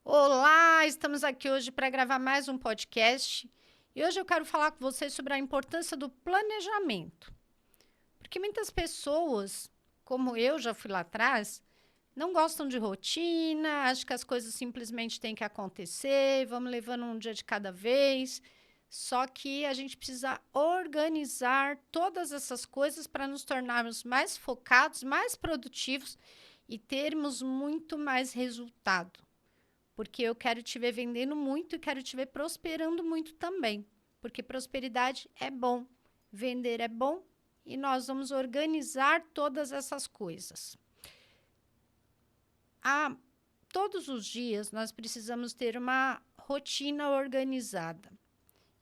Olá, estamos aqui hoje para gravar mais um podcast e hoje eu quero falar com vocês sobre a importância do planejamento. Porque muitas pessoas, como eu já fui lá atrás, não gostam de rotina, acham que as coisas simplesmente têm que acontecer, vamos levando um dia de cada vez. Só que a gente precisa organizar todas essas coisas para nos tornarmos mais focados, mais produtivos e termos muito mais resultado. Porque eu quero te ver vendendo muito e quero te ver prosperando muito também. Porque prosperidade é bom, vender é bom e nós vamos organizar todas essas coisas. Ah, todos os dias nós precisamos ter uma rotina organizada.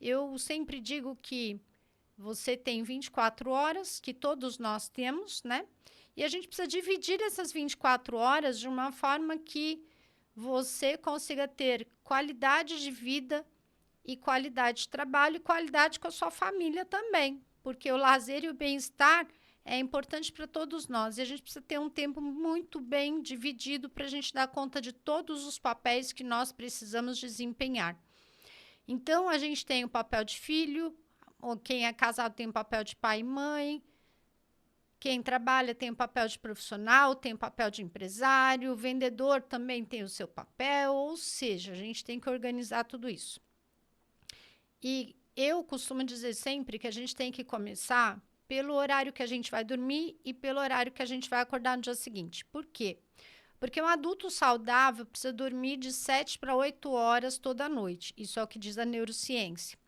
Eu sempre digo que você tem 24 horas, que todos nós temos, né? E a gente precisa dividir essas 24 horas de uma forma que você consiga ter qualidade de vida e qualidade de trabalho e qualidade com a sua família também, porque o lazer e o bem-estar é importante para todos nós e a gente precisa ter um tempo muito bem dividido para a gente dar conta de todos os papéis que nós precisamos desempenhar. Então, a gente tem o papel de filho, ou quem é casado tem o papel de pai e mãe, quem trabalha tem o papel de profissional, tem o papel de empresário, o vendedor também tem o seu papel, ou seja, a gente tem que organizar tudo isso. E eu costumo dizer sempre que a gente tem que começar pelo horário que a gente vai dormir e pelo horário que a gente vai acordar no dia seguinte. Por quê? Porque um adulto saudável precisa dormir de 7 para 8 horas toda noite. Isso é o que diz a neurociência.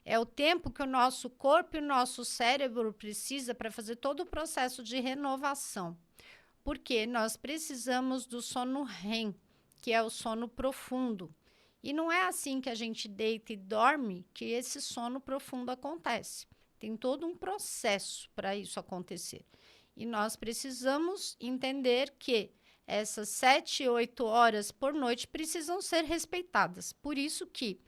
É o tempo que o nosso corpo e o nosso cérebro precisa para fazer todo o processo de renovação. Porque nós precisamos do sono REM, que é o sono profundo. E não é assim que a gente deita e dorme que esse sono profundo acontece. Tem todo um processo para isso acontecer. E nós precisamos entender que essas 7, 8 horas por noite precisam ser respeitadas. Por isso que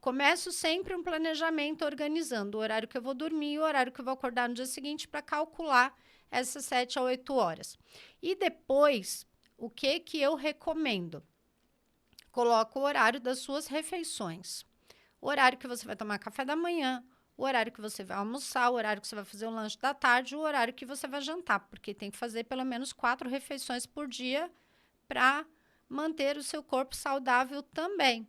começo sempre um planejamento organizando o horário que eu vou dormir e o horário que eu vou acordar no dia seguinte para calcular essas 7 a 8 horas. E depois, o que eu recomendo? Coloca o horário das suas refeições. O horário que você vai tomar café da manhã, o horário que você vai almoçar, o horário que você vai fazer o lanche da tarde, o horário que você vai jantar, porque tem que fazer pelo menos 4 refeições por dia para manter o seu corpo saudável também.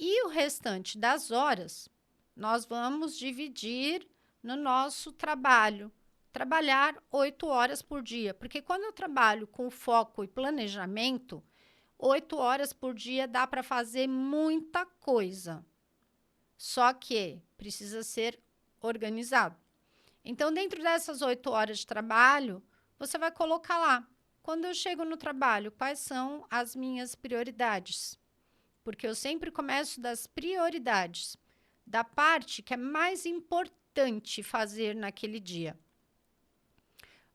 E o restante das horas, nós vamos dividir no nosso trabalho. Trabalhar 8 horas por dia, porque quando eu trabalho com foco e planejamento, 8 horas por dia dá para fazer muita coisa. Só que precisa ser organizado. Então, dentro dessas 8 horas de trabalho, você vai colocar lá. Quando eu chego no trabalho, quais são as minhas prioridades? Porque eu sempre começo das prioridades, da parte que é mais importante fazer naquele dia.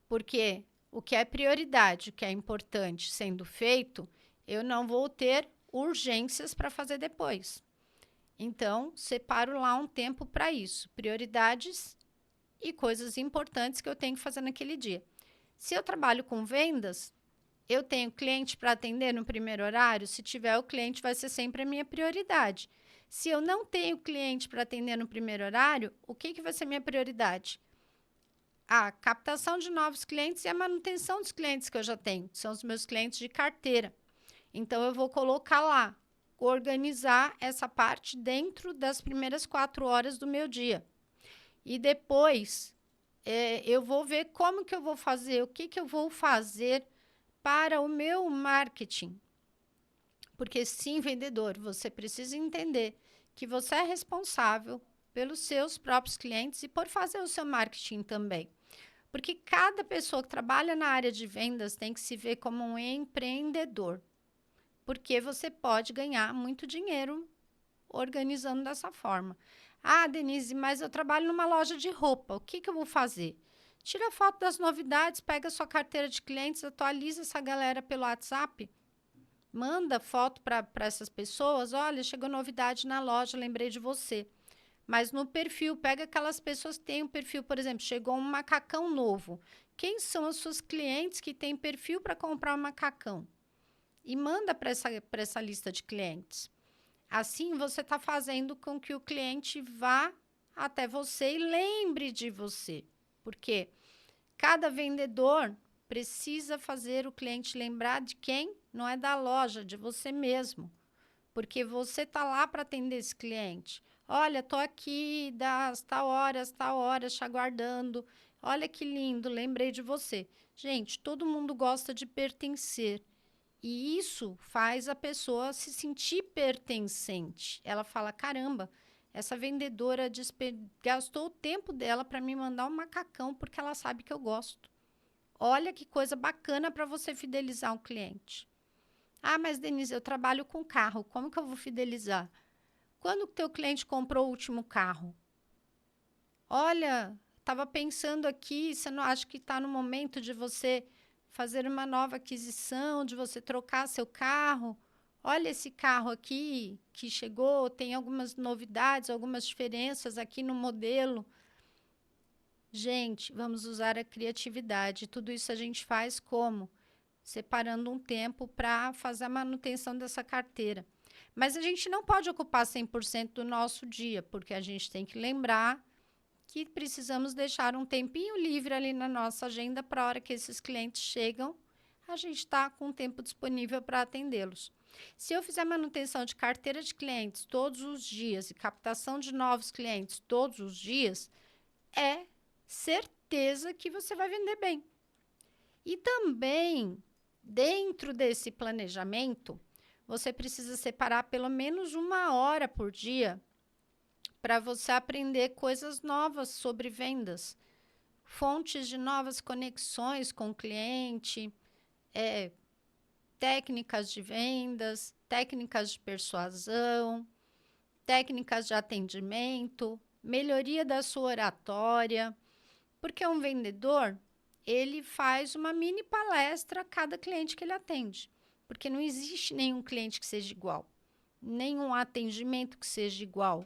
Porque o que é prioridade, o que é importante sendo feito, eu não vou ter urgências para fazer depois. Então, separo lá um tempo para isso, prioridades e coisas importantes que eu tenho que fazer naquele dia. Se eu trabalho com vendas, eu tenho cliente para atender no primeiro horário, se tiver o cliente vai ser sempre a minha prioridade. Se eu não tenho cliente para atender no primeiro horário, o que vai ser minha prioridade? A captação de novos clientes e a manutenção dos clientes que eu já tenho, que são os meus clientes de carteira. Então, eu vou colocar lá, organizar essa parte dentro das primeiras 4 horas do meu dia. E depois, eu vou ver como que eu vou fazer, o que eu vou fazer para o meu marketing. Porque sim, vendedor, você precisa entender que você é responsável pelos seus próprios clientes e por fazer o seu marketing também. Porque cada pessoa que trabalha na área de vendas tem que se ver como um empreendedor. Porque você pode ganhar muito dinheiro organizando dessa forma. Ah, Denise, mas eu trabalho numa loja de roupa. O que eu vou fazer? Tira foto das novidades, pega sua carteira de clientes, atualiza essa galera pelo WhatsApp, manda foto para essas pessoas. Olha, chegou novidade na loja, lembrei de você. Mas no perfil, pega aquelas pessoas que têm um perfil, por exemplo, chegou um macacão novo. Quem são as suas clientes que têm perfil para comprar um macacão? e manda para essa lista de clientes. Assim, você está fazendo com que o cliente vá até você e lembre de você. Porque cada vendedor precisa fazer o cliente lembrar de quem? Não é da loja, de você mesmo. Porque você está lá para atender esse cliente. Olha, estou aqui das tal horas, te aguardando. Olha que lindo, lembrei de você. Gente, todo mundo gosta de pertencer. E isso faz a pessoa se sentir pertencente. Ela fala: caramba, essa vendedora gastou o tempo dela para me mandar um macacão porque ela sabe que eu gosto. Olha que coisa bacana para você fidelizar um cliente. Ah, mas Denise, eu trabalho com carro, como que eu vou fidelizar? Quando o teu cliente comprou o último carro? Olha, estava pensando aqui, você não acha que está no momento de você fazer uma nova aquisição, de você trocar seu carro? Olha esse carro aqui que chegou, tem algumas novidades, algumas diferenças aqui no modelo. Gente, vamos usar a criatividade. Tudo isso a gente faz como? Separando um tempo para fazer a manutenção dessa carteira. Mas a gente não pode ocupar 100% do nosso dia, porque a gente tem que lembrar que precisamos deixar um tempinho livre ali na nossa agenda para a hora que esses clientes chegam, a gente está com tempo disponível para atendê-los. Se eu fizer manutenção de carteira de clientes todos os dias e captação de novos clientes todos os dias, é certeza que você vai vender bem. E também, dentro desse planejamento, você precisa separar pelo menos 1 hora por dia para você aprender coisas novas sobre vendas, fontes de novas conexões com o cliente, técnicas de vendas, técnicas de persuasão, técnicas de atendimento, melhoria da sua oratória, porque um vendedor, ele faz uma mini palestra a cada cliente que ele atende, porque não existe nenhum cliente que seja igual, nenhum atendimento que seja igual.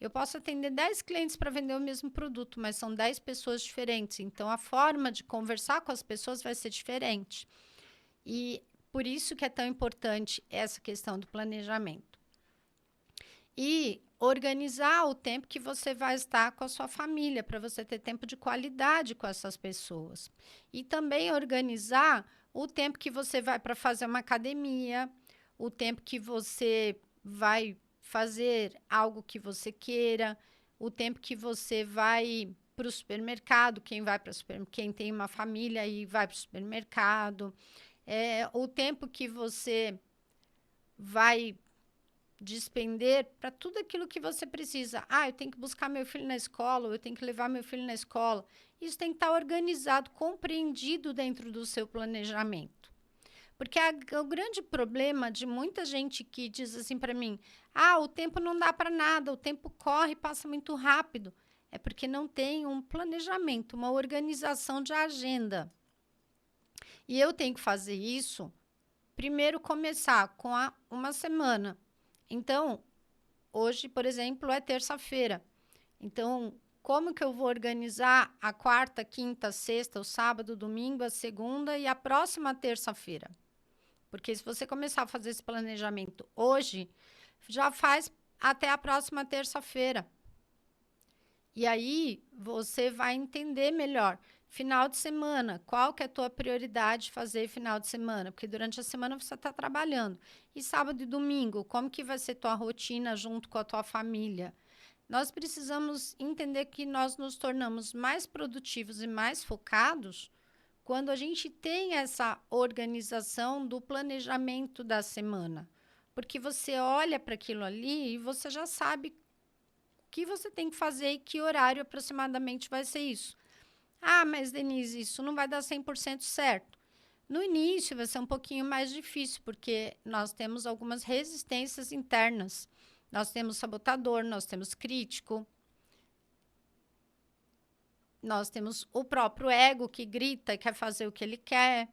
Eu posso atender 10 clientes para vender o mesmo produto, mas são 10 pessoas diferentes. Então, a forma de conversar com as pessoas vai ser diferente. E por isso que é tão importante essa questão do planejamento. E organizar o tempo que você vai estar com a sua família, para você ter tempo de qualidade com essas pessoas. E também organizar o tempo que você vai para fazer uma academia, o tempo que você vai fazer algo que você queira, o tempo que você vai para o supermercado, quem tem uma família e vai para o supermercado, o tempo que você vai despender para tudo aquilo que você precisa. Ah, eu tenho que buscar meu filho na escola, ou eu tenho que levar meu filho na escola. Isso tem que estar organizado, compreendido dentro do seu planejamento. Porque o grande problema de muita gente que diz assim para mim: ah, o tempo não dá para nada, o tempo corre, passa muito rápido. É porque não tem um planejamento, uma organização de agenda. E eu tenho que fazer isso, primeiro começar com uma semana. Então, hoje, por exemplo, é terça-feira. Então, como que eu vou organizar a quarta, quinta, sexta, o sábado, domingo, a segunda e a próxima terça-feira? Porque se você começar a fazer esse planejamento hoje, já faz até a próxima terça-feira. E aí você vai entender melhor. Final de semana, qual que é a tua prioridade fazer final de semana? Porque durante a semana você está trabalhando. E sábado e domingo, como que vai ser tua rotina junto com a tua família? Nós precisamos entender que nós nos tornamos mais produtivos e mais focados quando a gente tem essa organização do planejamento da semana. Porque você olha para aquilo ali e você já sabe o que você tem que fazer e que horário aproximadamente vai ser isso. Ah, mas Denise, isso não vai dar 100% certo. No início vai ser um pouquinho mais difícil, porque nós temos algumas resistências internas. Nós temos sabotador, nós temos crítico, nós temos o próprio ego que grita e quer fazer o que ele quer.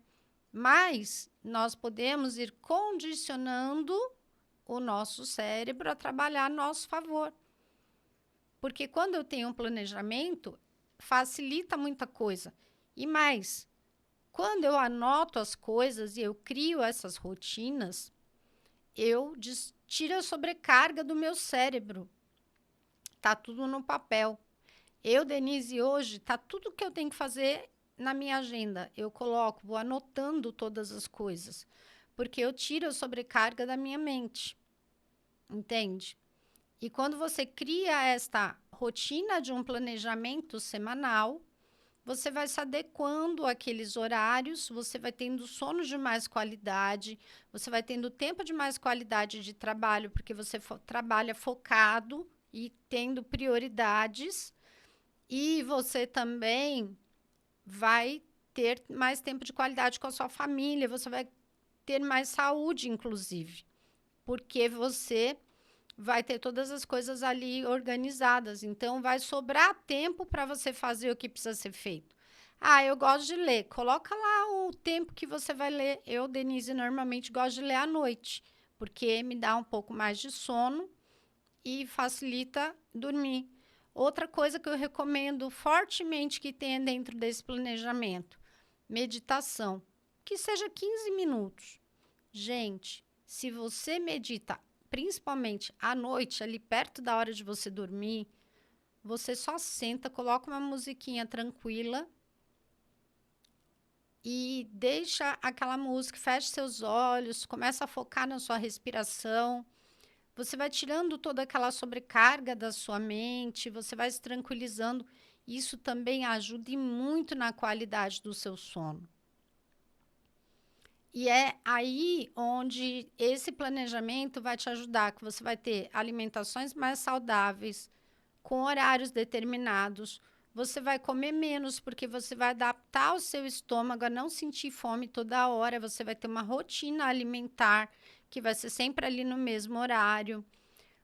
Mas nós podemos ir condicionando o nosso cérebro a trabalhar a nosso favor. Porque quando eu tenho um planejamento, facilita muita coisa. E mais, Quando eu anoto as coisas e eu crio essas rotinas, eu tiro a sobrecarga do meu cérebro. Tá tudo no papel. Eu, Denise, hoje, tá tudo que eu tenho que fazer na minha agenda. Eu coloco, vou anotando todas as coisas, porque eu tiro a sobrecarga da minha mente, entende? E quando você cria esta rotina de um planejamento semanal, você vai se adequando àqueles horários, você vai tendo sono de mais qualidade, você vai tendo tempo de mais qualidade de trabalho, porque você trabalha focado e tendo prioridades, e você também vai ter mais tempo de qualidade com a sua família, você vai ter mais saúde, inclusive, porque você vai ter todas as coisas ali organizadas. Então, vai sobrar tempo para você fazer o que precisa ser feito. Ah, eu gosto de ler. Coloca lá o tempo que você vai ler. Eu, Denise, normalmente gosto de ler à noite, porque me dá um pouco mais de sono e facilita dormir. Outra coisa que eu recomendo fortemente que tenha dentro desse planejamento: meditação, que seja 15 minutos. Gente, se você medita, principalmente à noite, ali perto da hora de você dormir, você só senta, coloca uma musiquinha tranquila e deixa aquela música, fecha seus olhos, começa a focar na sua respiração. Você vai tirando toda aquela sobrecarga da sua mente, você vai se tranquilizando. Isso também ajuda e muito na qualidade do seu sono. E é aí onde esse planejamento vai te ajudar, que você vai ter alimentações mais saudáveis, com horários determinados. Você vai comer menos, porque você vai adaptar o seu estômago a não sentir fome toda hora. Você vai ter uma rotina alimentar, que vai ser sempre ali no mesmo horário.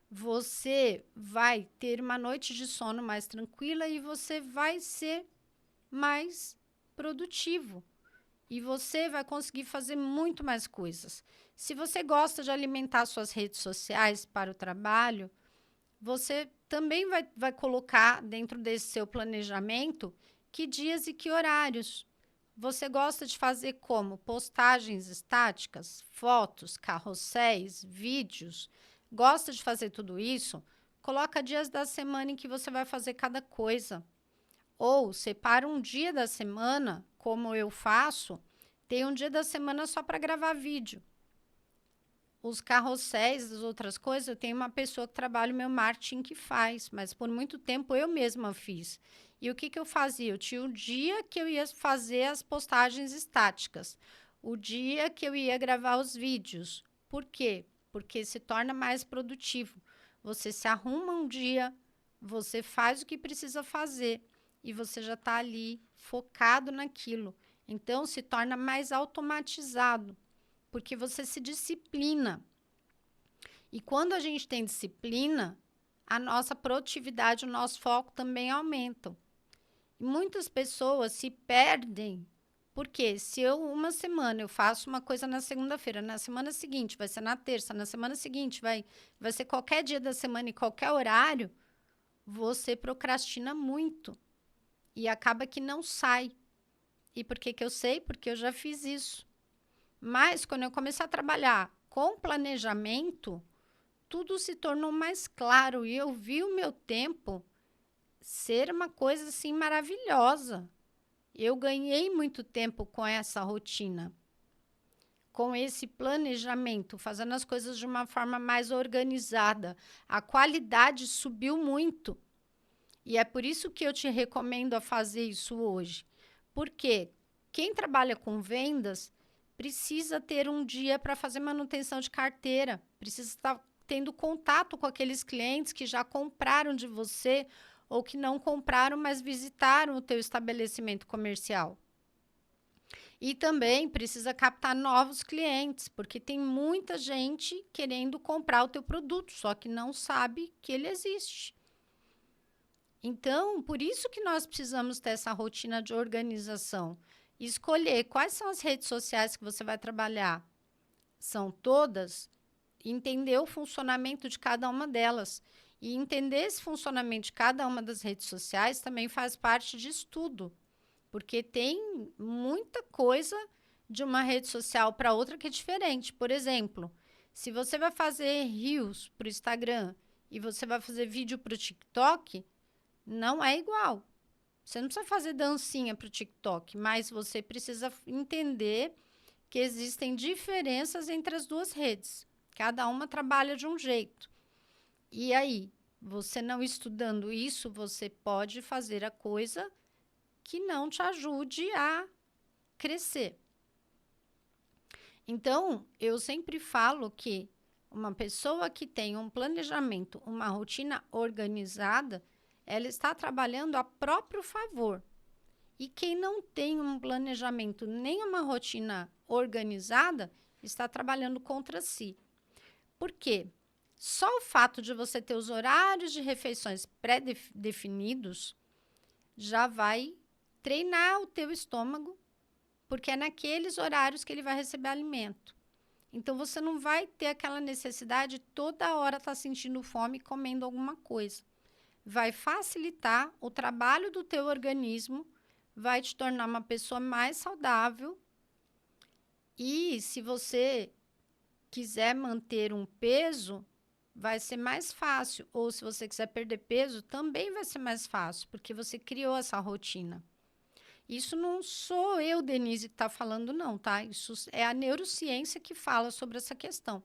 Você vai ter uma noite de sono mais tranquila e você vai ser mais produtivo. E você vai conseguir fazer muito mais coisas. Se você gosta de alimentar suas redes sociais para o trabalho, você também vai colocar dentro desse seu planejamento que dias e que horários. Você gosta de fazer como? Postagens estáticas, fotos, carrosséis, vídeos. Gosta de fazer tudo isso? Coloca dias da semana em que você vai fazer cada coisa. Ou separa um dia da semana, como eu faço, tem um dia da semana só para gravar vídeo. Os carrosséis, as outras coisas, eu tenho uma pessoa que trabalha o meu marketing que faz, mas por muito tempo eu mesma fiz. E o que eu fazia? Eu tinha o dia que eu ia fazer as postagens estáticas, o dia que eu ia gravar os vídeos. Por quê? Porque se torna mais produtivo. Você se arruma um dia, você faz o que precisa fazer e você já está ali focado naquilo. Então, se torna mais automatizado, porque você se disciplina. E quando a gente tem disciplina, a nossa produtividade, o nosso foco também aumentam. E muitas pessoas se perdem, porque se eu uma semana eu faço uma coisa na segunda-feira, na semana seguinte vai ser na terça, na semana seguinte vai ser qualquer dia da semana e qualquer horário, você procrastina muito e acaba que não sai. E por que eu sei? Porque eu já fiz isso. Mas quando eu comecei a trabalhar com planejamento, tudo se tornou mais claro e eu vi o meu tempo ser uma coisa assim maravilhosa. Eu ganhei muito tempo com essa rotina, com esse planejamento, fazendo as coisas de uma forma mais organizada. A qualidade subiu muito. E é por isso que eu te recomendo a fazer isso hoje. Porque quem trabalha com vendas precisa ter um dia para fazer manutenção de carteira, precisa estar tendo contato com aqueles clientes que já compraram de você ou que não compraram, mas visitaram o teu estabelecimento comercial. E também precisa captar novos clientes, porque tem muita gente querendo comprar o teu produto, só que não sabe que ele existe. Então, por isso que nós precisamos ter essa rotina de organização. Escolher quais são as redes sociais que você vai trabalhar. São todas? Entender o funcionamento de cada uma delas. E entender esse funcionamento de cada uma das redes sociais também faz parte de estudo. porque tem muita coisa de uma rede social para outra que é diferente. Por exemplo, se você vai fazer reels para o Instagram e você vai fazer vídeo para o TikTok, não é igual. Você não precisa fazer dancinha para o TikTok, mas você precisa entender que existem diferenças entre as duas redes. Cada uma trabalha de um jeito. E aí, você não estudando isso, você pode fazer a coisa que não te ajude a crescer. Então, eu sempre falo que uma pessoa que tem um planejamento, uma rotina organizada, ela está trabalhando a próprio favor. E quem não tem um planejamento nem uma rotina organizada, está trabalhando contra si. Por quê? Só o fato de você ter os horários de refeições pré-definidos já vai treinar o teu estômago, porque é naqueles horários que ele vai receber alimento. Então, você não vai ter aquela necessidade de toda hora estar sentindo fome e comendo alguma coisa. Vai facilitar o trabalho do teu organismo, vai te tornar uma pessoa mais saudável. E se você quiser manter um peso, vai ser mais fácil. Ou se você quiser perder peso, também vai ser mais fácil, porque você criou essa rotina. Isso não sou eu, Denise, que está falando, não, tá? Isso é a neurociência que fala sobre essa questão.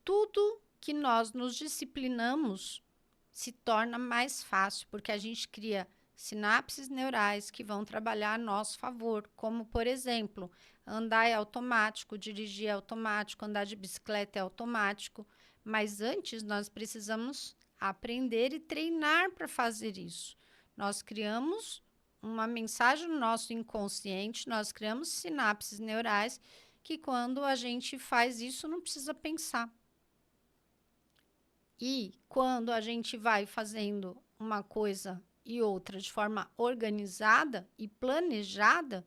Tudo que nós nos disciplinamos se torna mais fácil, porque a gente cria sinapses neurais que vão trabalhar a nosso favor, como, por exemplo, andar é automático, dirigir é automático, andar de bicicleta é automático, mas antes nós precisamos aprender e treinar para fazer isso. Nós criamos uma mensagem no nosso inconsciente, nós criamos sinapses neurais que quando a gente faz isso não precisa pensar. E quando a gente vai fazendo uma coisa e outra de forma organizada e planejada,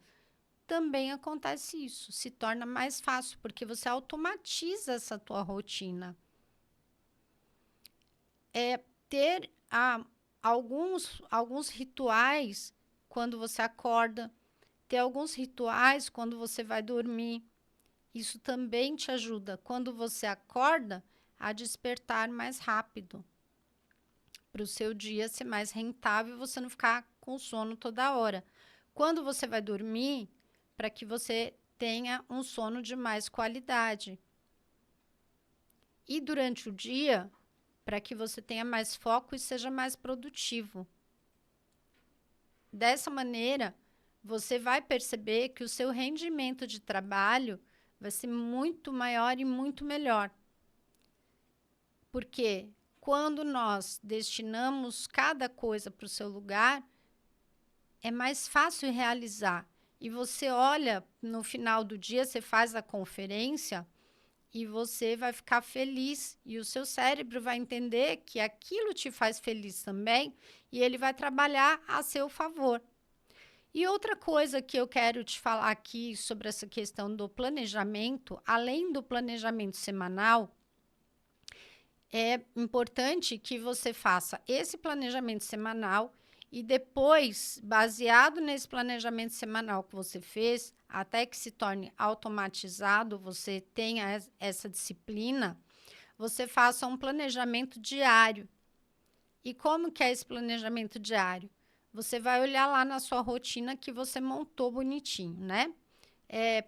também acontece isso. Se torna mais fácil, porque você automatiza essa tua rotina. É ter alguns rituais quando você acorda, ter alguns rituais quando você vai dormir. Isso também te ajuda, quando você acorda, a despertar mais rápido, para o seu dia ser mais rentável e você não ficar com sono toda hora. Quando você vai dormir, para que você tenha um sono de mais qualidade. E durante o dia, para que você tenha mais foco e seja mais produtivo. Dessa maneira, você vai perceber que o seu rendimento de trabalho vai ser muito maior e muito melhor. Porque quando nós destinamos cada coisa para o seu lugar, é mais fácil realizar. E você olha, no final do dia, você faz a conferência e você vai ficar feliz. E o seu cérebro vai entender que aquilo te faz feliz também e ele vai trabalhar a seu favor. E outra coisa que eu quero te falar aqui sobre essa questão do planejamento, além do planejamento semanal, é importante que você faça esse planejamento semanal e depois, baseado nesse planejamento semanal que você fez, até que se torne automatizado, você tenha essa disciplina, você faça um planejamento diário. E como que é esse planejamento diário? Você vai olhar lá na sua rotina que você montou bonitinho, né?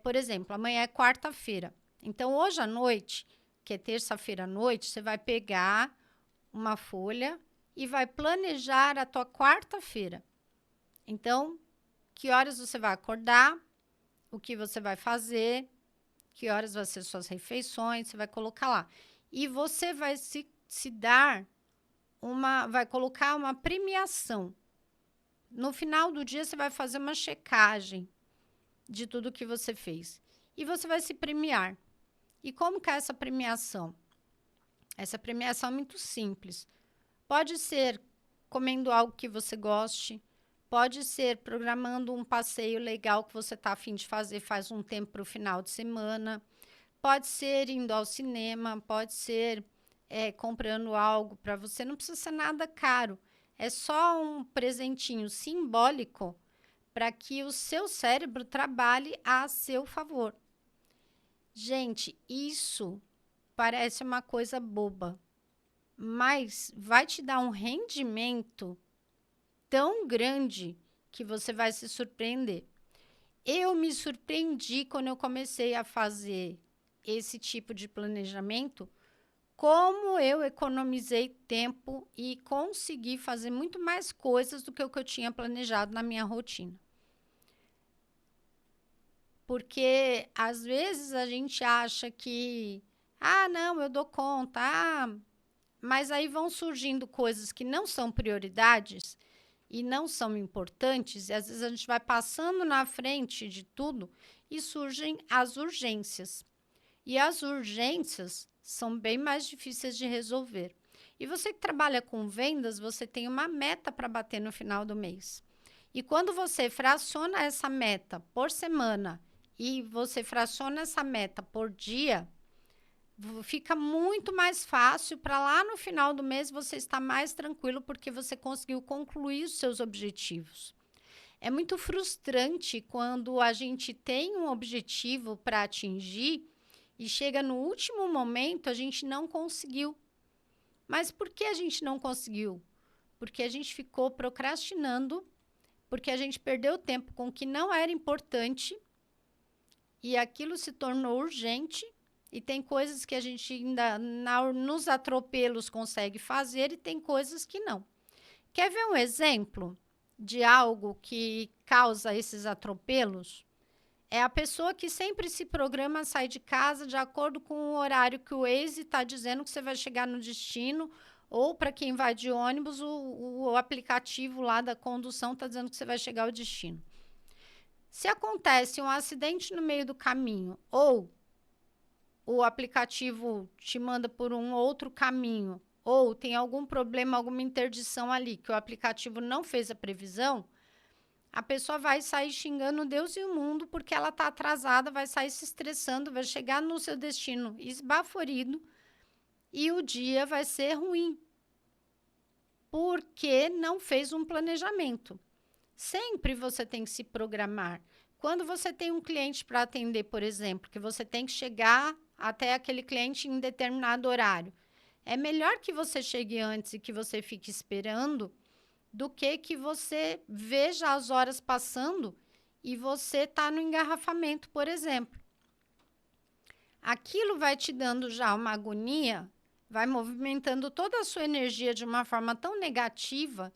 Por exemplo, amanhã é quarta-feira. Então, hoje à noite, que é terça-feira à noite, você vai pegar uma folha e vai planejar a tua quarta-feira. Então, que horas você vai acordar, o que você vai fazer, que horas vão ser suas refeições, você vai colocar lá. E você vai se dar vai colocar uma premiação. No final do dia, você vai fazer uma checagem de tudo que você fez. E você vai se premiar. E como que é essa premiação? Essa premiação é muito simples. Pode ser comendo algo que você goste, pode ser programando um passeio legal que você está a fim de fazer faz um tempo para o final de semana, pode ser indo ao cinema, pode ser comprando algo para você, não precisa ser nada caro. É só um presentinho simbólico para que o seu cérebro trabalhe a seu favor. Gente, isso parece uma coisa boba, mas vai te dar um rendimento tão grande que você vai se surpreender. Eu me surpreendi quando eu comecei a fazer esse tipo de planejamento, como eu economizei tempo e consegui fazer muito mais coisas do que o que eu tinha planejado na minha rotina. Porque às vezes a gente acha que, não, eu dou conta, mas aí vão surgindo coisas que não são prioridades e não são importantes, e às vezes a gente vai passando na frente de tudo e surgem as urgências. E as urgências são bem mais difíceis de resolver. E você que trabalha com vendas, você tem uma meta para bater no final do mês. E quando você fraciona essa meta por semana e você fraciona essa meta por dia, fica muito mais fácil para lá no final do mês você estar mais tranquilo porque você conseguiu concluir os seus objetivos. É muito frustrante quando a gente tem um objetivo para atingir e chega no último momento a gente não conseguiu. Mas por que a gente não conseguiu? Porque a gente ficou procrastinando, porque a gente perdeu tempo com o que não era importante e aquilo se tornou urgente. E tem coisas que a gente ainda nos atropelos consegue fazer e tem coisas que não. Quer ver um exemplo de algo que causa esses atropelos? É a pessoa que sempre se programa a sair de casa de acordo com o horário que o Waze está dizendo que você vai chegar no destino, ou para quem vai de ônibus, o aplicativo lá da condução está dizendo que você vai chegar ao destino. Se acontece um acidente no meio do caminho, ou o aplicativo te manda por um outro caminho, ou tem algum problema, alguma interdição ali, que o aplicativo não fez a previsão, a pessoa vai sair xingando Deus e o mundo porque ela está atrasada, vai sair se estressando, vai chegar no seu destino esbaforido e o dia vai ser ruim, porque não fez um planejamento. Sempre você tem que se programar. Quando você tem um cliente para atender, por exemplo, que você tem que chegar até aquele cliente em determinado horário, é melhor que você chegue antes e que você fique esperando do que você veja as horas passando e você está no engarrafamento, por exemplo. Aquilo vai te dando já uma agonia, vai movimentando toda a sua energia de uma forma tão negativa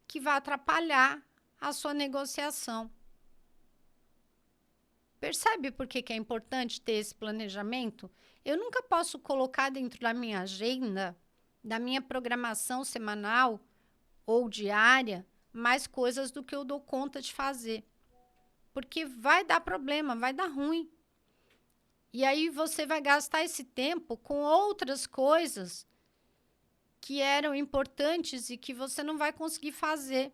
que vai atrapalhar a sua negociação. Percebe por que é importante ter esse planejamento? Eu nunca posso colocar dentro da minha agenda, da minha programação semanal ou diária, mais coisas do que eu dou conta de fazer. Porque vai dar problema, vai dar ruim. E aí você vai gastar esse tempo com outras coisas que eram importantes e que você não vai conseguir fazer.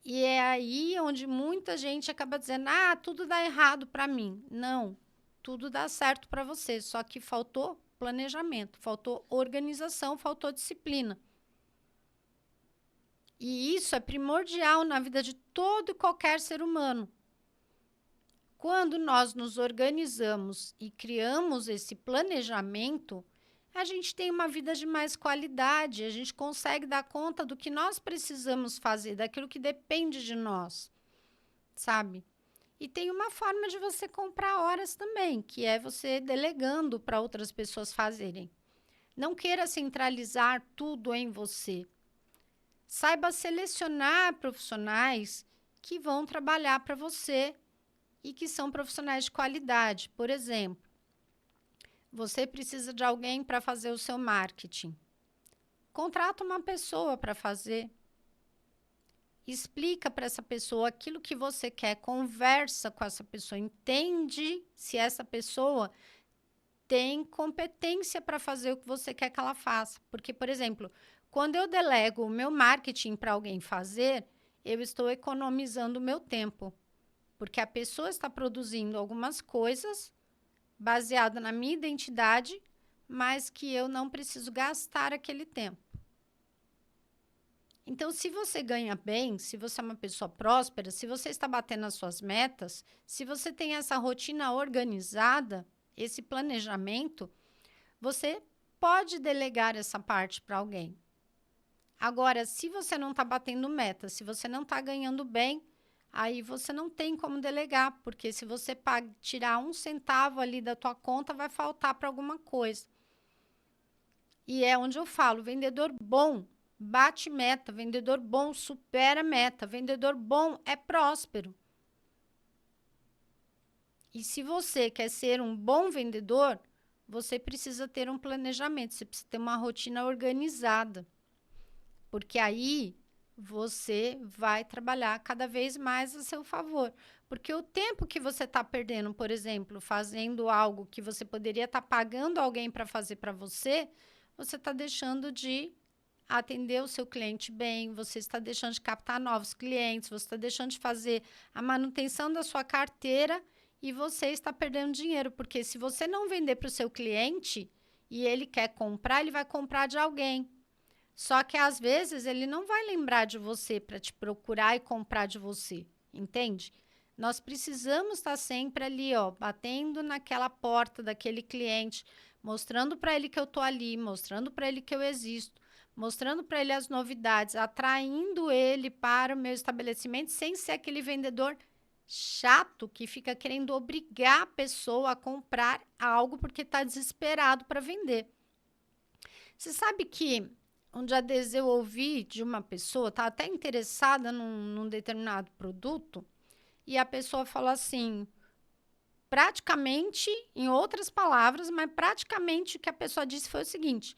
E é aí onde muita gente acaba dizendo, tudo dá errado para mim. Não, tudo dá certo para você, só que faltou planejamento, faltou organização, faltou disciplina. E isso é primordial na vida de todo e qualquer ser humano. Quando nós nos organizamos e criamos esse planejamento, a gente tem uma vida de mais qualidade, a gente consegue dar conta do que nós precisamos fazer, daquilo que depende de nós, sabe? E tem uma forma de você comprar horas também, que é você delegando para outras pessoas fazerem. Não queira centralizar tudo em você. Saiba selecionar profissionais que vão trabalhar para você e que são profissionais de qualidade. Por exemplo, você precisa de alguém para fazer o seu marketing. Contrata uma pessoa para fazer. Explica para essa pessoa aquilo que você quer, conversa com essa pessoa, entende se essa pessoa tem competência para fazer o que você quer que ela faça. Porque, por exemplo, quando eu delego o meu marketing para alguém fazer, eu estou economizando o meu tempo. Porque a pessoa está produzindo algumas coisas baseada na minha identidade, mas que eu não preciso gastar aquele tempo. Então, se você ganha bem, se você é uma pessoa próspera, se você está batendo as suas metas, se você tem essa rotina organizada, esse planejamento, você pode delegar essa parte para alguém. Agora, se você não está batendo meta, se você não está ganhando bem, aí você não tem como delegar, porque se você tirar 1 centavo ali da tua conta, vai faltar para alguma coisa. E é onde eu falo, vendedor bom bate meta, vendedor bom supera meta, vendedor bom é próspero. E se você quer ser um bom vendedor, você precisa ter um planejamento, você precisa ter uma rotina organizada. Porque aí você vai trabalhar cada vez mais a seu favor. Porque o tempo que você está perdendo, por exemplo, fazendo algo que você poderia estar pagando alguém para fazer para você, você está deixando de atender o seu cliente bem, você está deixando de captar novos clientes, você está deixando de fazer a manutenção da sua carteira e você está perdendo dinheiro. Porque se você não vender para o seu cliente e ele quer comprar, ele vai comprar de alguém. Só que às vezes ele não vai lembrar de você para te procurar e comprar de você, entende? Nós precisamos estar sempre ali, ó, batendo naquela porta daquele cliente, mostrando para ele que eu tô ali, mostrando para ele que eu existo, mostrando para ele as novidades, atraindo ele para o meu estabelecimento sem ser aquele vendedor chato que fica querendo obrigar a pessoa a comprar algo porque está desesperado para vender. Você sabe que um dia desses eu ouvi de uma pessoa, tá até interessada num determinado produto, e a pessoa falou assim, praticamente, em outras palavras, mas praticamente o que a pessoa disse foi o seguinte: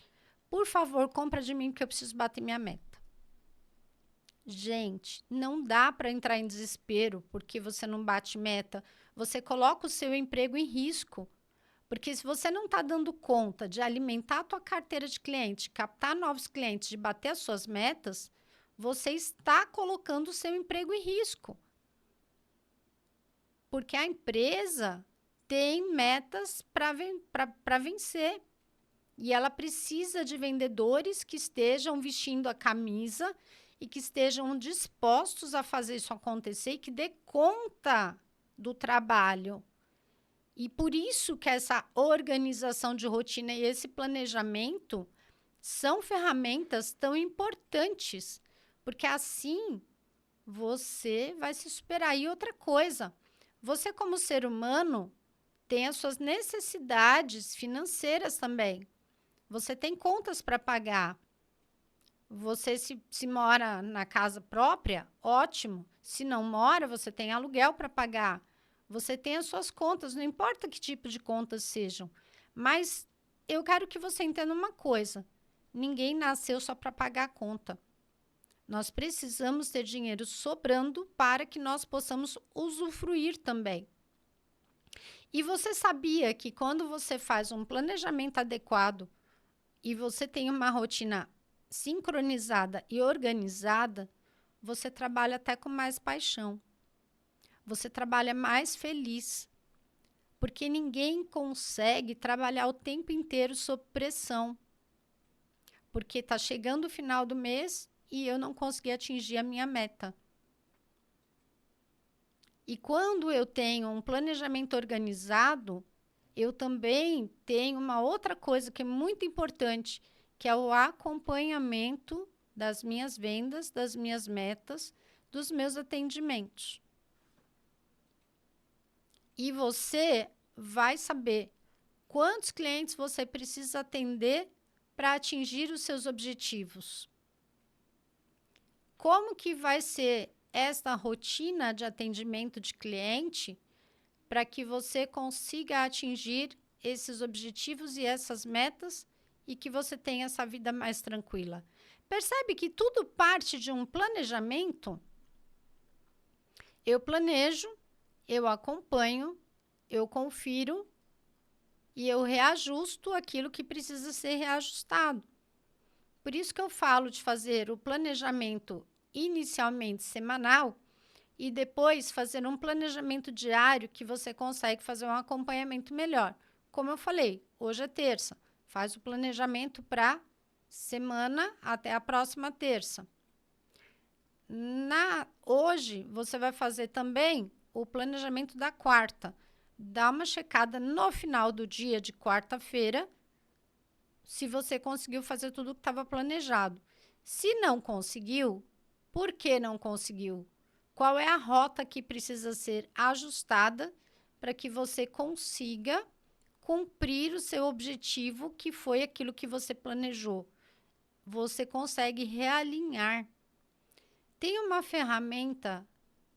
por favor, compra de mim que eu preciso bater minha meta. Gente, não dá para entrar em desespero porque você não bate meta. Você coloca o seu emprego em risco. Porque se você não está dando conta de alimentar a tua carteira de cliente, captar novos clientes, de bater as suas metas, você está colocando o seu emprego em risco. Porque a empresa tem metas para vencer. E ela precisa de vendedores que estejam vestindo a camisa e que estejam dispostos a fazer isso acontecer e que dê conta do trabalho. E por isso que essa organização de rotina e esse planejamento são ferramentas tão importantes, porque assim você vai se superar. E outra coisa, você como ser humano tem as suas necessidades financeiras também. Você tem contas para pagar. Você se mora na casa própria, ótimo. Se não mora, você tem aluguel para pagar. Você tem as suas contas, não importa que tipo de contas sejam. Mas eu quero que você entenda uma coisa. Ninguém nasceu só para pagar a conta. Nós precisamos ter dinheiro sobrando para que nós possamos usufruir também. E você sabia que quando você faz um planejamento adequado e você tem uma rotina sincronizada e organizada, você trabalha até com mais paixão. Você trabalha mais feliz. Porque ninguém consegue trabalhar o tempo inteiro sob pressão. Porque está chegando o final do mês e eu não consegui atingir a minha meta. E quando eu tenho um planejamento organizado, eu também tenho uma outra coisa que é muito importante, que é o acompanhamento das minhas vendas, das minhas metas, dos meus atendimentos. E você vai saber quantos clientes você precisa atender para atingir os seus objetivos. Como que vai ser esta rotina de atendimento de cliente para que você consiga atingir esses objetivos e essas metas e que você tenha essa vida mais tranquila. Percebe que tudo parte de um planejamento? Eu planejo, eu acompanho, eu confiro e eu reajusto aquilo que precisa ser reajustado. Por isso que eu falo de fazer o planejamento inicialmente semanal e depois fazer um planejamento diário que você consegue fazer um acompanhamento melhor. Como eu falei, hoje é terça, faz o planejamento para semana até a próxima terça. Hoje, você vai fazer também o planejamento da quarta. Dá uma checada no final do dia de quarta-feira, se você conseguiu fazer tudo o que estava planejado. Se não conseguiu, por que não conseguiu? Qual é a rota que precisa ser ajustada para que você consiga cumprir o seu objetivo, que foi aquilo que você planejou? Você consegue realinhar. Tem uma ferramenta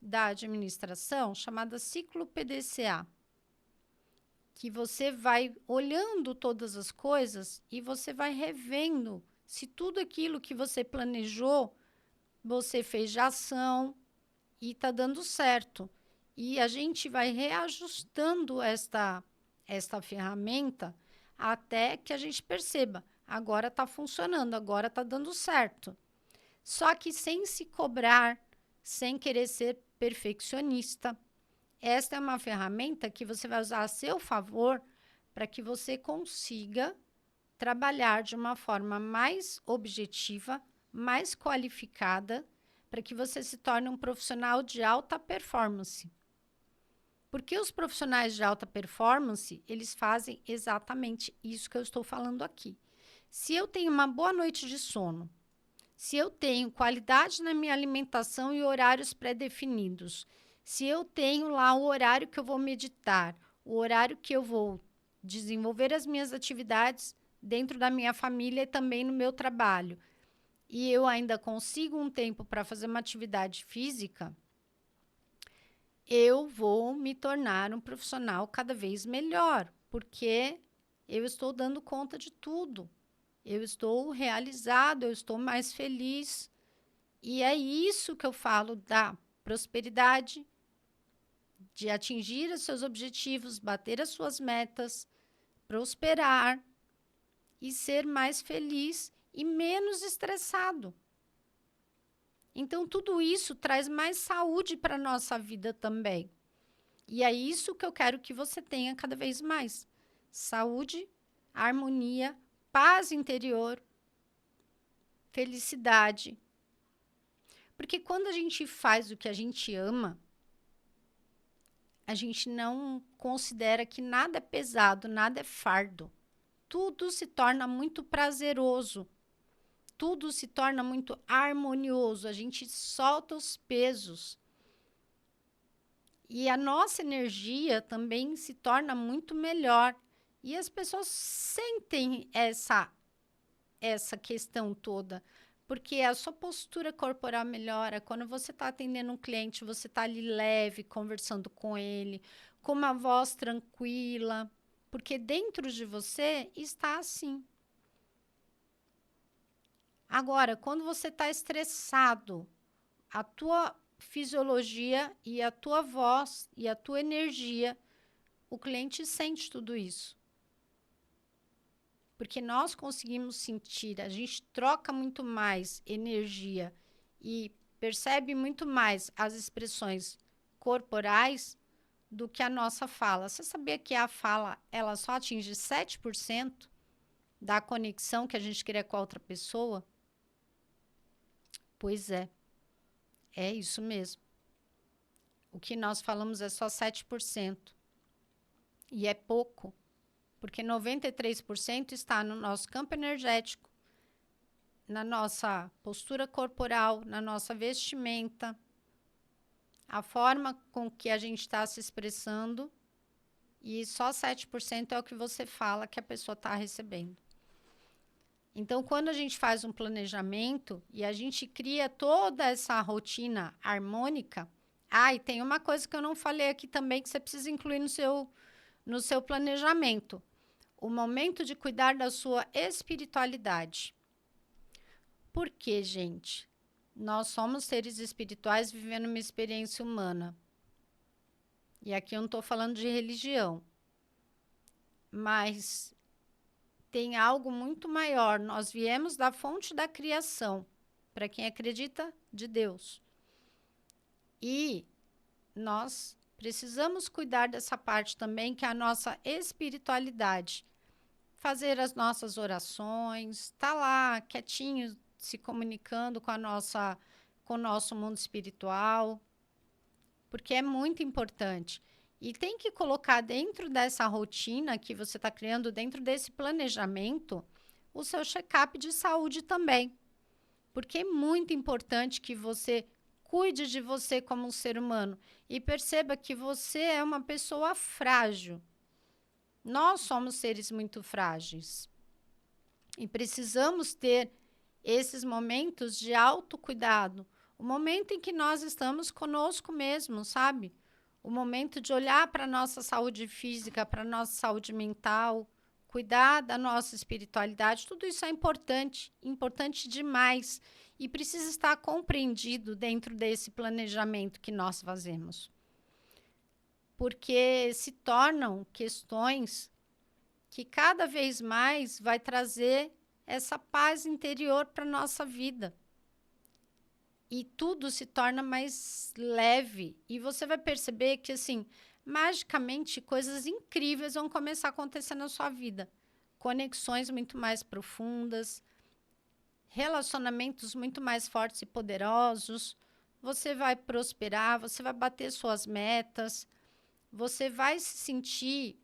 da administração chamada ciclo PDCA, que você vai olhando todas as coisas e você vai revendo se tudo aquilo que você planejou, você fez de ação e está dando certo. E a gente vai reajustando esta ferramenta até que a gente perceba, agora está funcionando, agora está dando certo. Só que sem se cobrar, sem querer ser perfeccionista. Esta é uma ferramenta que você vai usar a seu favor para que você consiga trabalhar de uma forma mais objetiva, mais qualificada, para que você se torne um profissional de alta performance. Porque os profissionais de alta performance, eles fazem exatamente isso que eu estou falando aqui. Se eu tenho uma boa noite de sono, se eu tenho qualidade na minha alimentação e horários pré-definidos, se eu tenho lá o horário que eu vou meditar, o horário que eu vou desenvolver as minhas atividades dentro da minha família e também no meu trabalho, e eu ainda consigo um tempo para fazer uma atividade física, eu vou me tornar um profissional cada vez melhor, porque eu estou dando conta de tudo. Eu estou realizado, eu estou mais feliz. E é isso que eu falo da prosperidade, de atingir os seus objetivos, bater as suas metas, prosperar e ser mais feliz e menos estressado. Então, tudo isso traz mais saúde para a nossa vida também. E é isso que eu quero que você tenha cada vez mais. Saúde, harmonia, paz interior, felicidade. Porque quando a gente faz o que a gente ama, a gente não considera que nada é pesado, nada é fardo. Tudo se torna muito prazeroso. Tudo se torna muito harmonioso. A gente solta os pesos. E a nossa energia também se torna muito melhor. E as pessoas sentem essa questão toda, porque a sua postura corporal melhora. Quando você está atendendo um cliente, você está ali leve, conversando com ele, com uma voz tranquila, porque dentro de você está assim. Agora, quando você está estressado, a tua fisiologia e a tua voz e a tua energia, o cliente sente tudo isso. Porque nós conseguimos sentir, a gente troca muito mais energia e percebe muito mais as expressões corporais do que a nossa fala. Você sabia que a fala ela só atinge 7% da conexão que a gente cria com a outra pessoa? Pois é isso mesmo. O que nós falamos é só 7%. E é pouco. Porque 93% está no nosso campo energético, na nossa postura corporal, na nossa vestimenta, a forma com que a gente está se expressando, e só 7% é o que você fala que a pessoa está recebendo. Então, quando a gente faz um planejamento e a gente cria toda essa rotina harmônica, e tem uma coisa que eu não falei aqui também que você precisa incluir no seu planejamento. O momento de cuidar da sua espiritualidade. Por quê, gente? Nós somos seres espirituais vivendo uma experiência humana. E aqui eu não estou falando de religião. Mas tem algo muito maior. Nós viemos da fonte da criação. Para quem acredita, de Deus. E nós precisamos cuidar dessa parte também, que é a nossa espiritualidade. Fazer as nossas orações, tá lá quietinho, se comunicando com com o nosso mundo espiritual, porque é muito importante. E tem que colocar dentro dessa rotina que você está criando, dentro desse planejamento, o seu check-up de saúde também. Porque é muito importante que você cuide de você como um ser humano e perceba que você é uma pessoa frágil. Nós somos seres muito frágeis e precisamos ter esses momentos de autocuidado, o momento em que nós estamos conosco mesmo, sabe? O momento de olhar para a nossa saúde física, para a nossa saúde mental, cuidar da nossa espiritualidade, tudo isso é importante, importante demais e precisa estar compreendido dentro desse planejamento que nós fazemos. Porque se tornam questões que cada vez mais vai trazer essa paz interior para a nossa vida. E tudo se torna mais leve. E você vai perceber que, assim, magicamente, coisas incríveis vão começar a acontecer na sua vida. Conexões muito mais profundas, relacionamentos muito mais fortes e poderosos. Você vai prosperar, você vai bater suas metas, você vai se sentir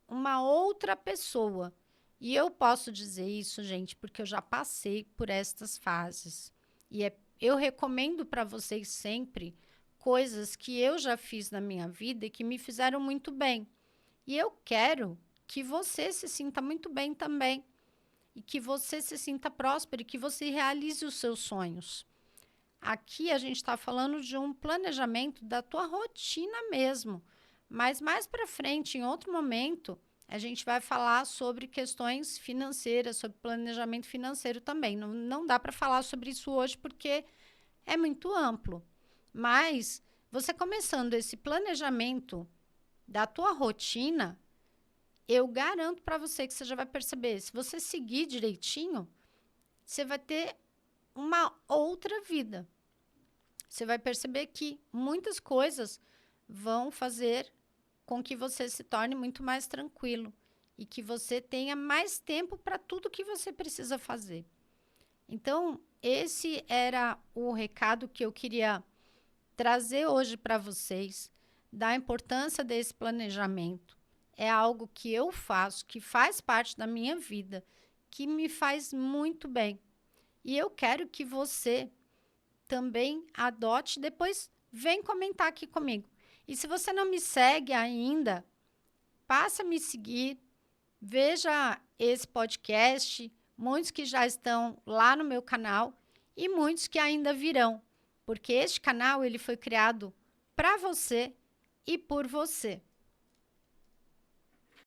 uma outra pessoa. E eu posso dizer isso, gente, porque eu já passei por estas fases. E eu recomendo para vocês sempre coisas que eu já fiz na minha vida e que me fizeram muito bem. E eu quero que você se sinta muito bem também. E que você se sinta próspero e que você realize os seus sonhos. Aqui a gente está falando de um planejamento da tua rotina mesmo. Mas mais para frente, em outro momento, a gente vai falar sobre questões financeiras, sobre planejamento financeiro também. Não dá para falar sobre isso hoje porque é muito amplo. Mas você começando esse planejamento da tua rotina, eu garanto para você que você já vai perceber. Se você seguir direitinho, você vai ter uma outra vida. Você vai perceber que muitas coisas vão fazer com que você se torne muito mais tranquilo e que você tenha mais tempo para tudo que você precisa fazer. Então, esse era o recado que eu queria trazer hoje para vocês, da importância desse planejamento. É algo que eu faço, que faz parte da minha vida, que me faz muito bem. E eu quero que você também adote, depois vem comentar aqui comigo. E se você não me segue ainda, passa a me seguir, veja esse podcast, muitos que já estão lá no meu canal e muitos que ainda virão, porque este canal ele foi criado para você e por você.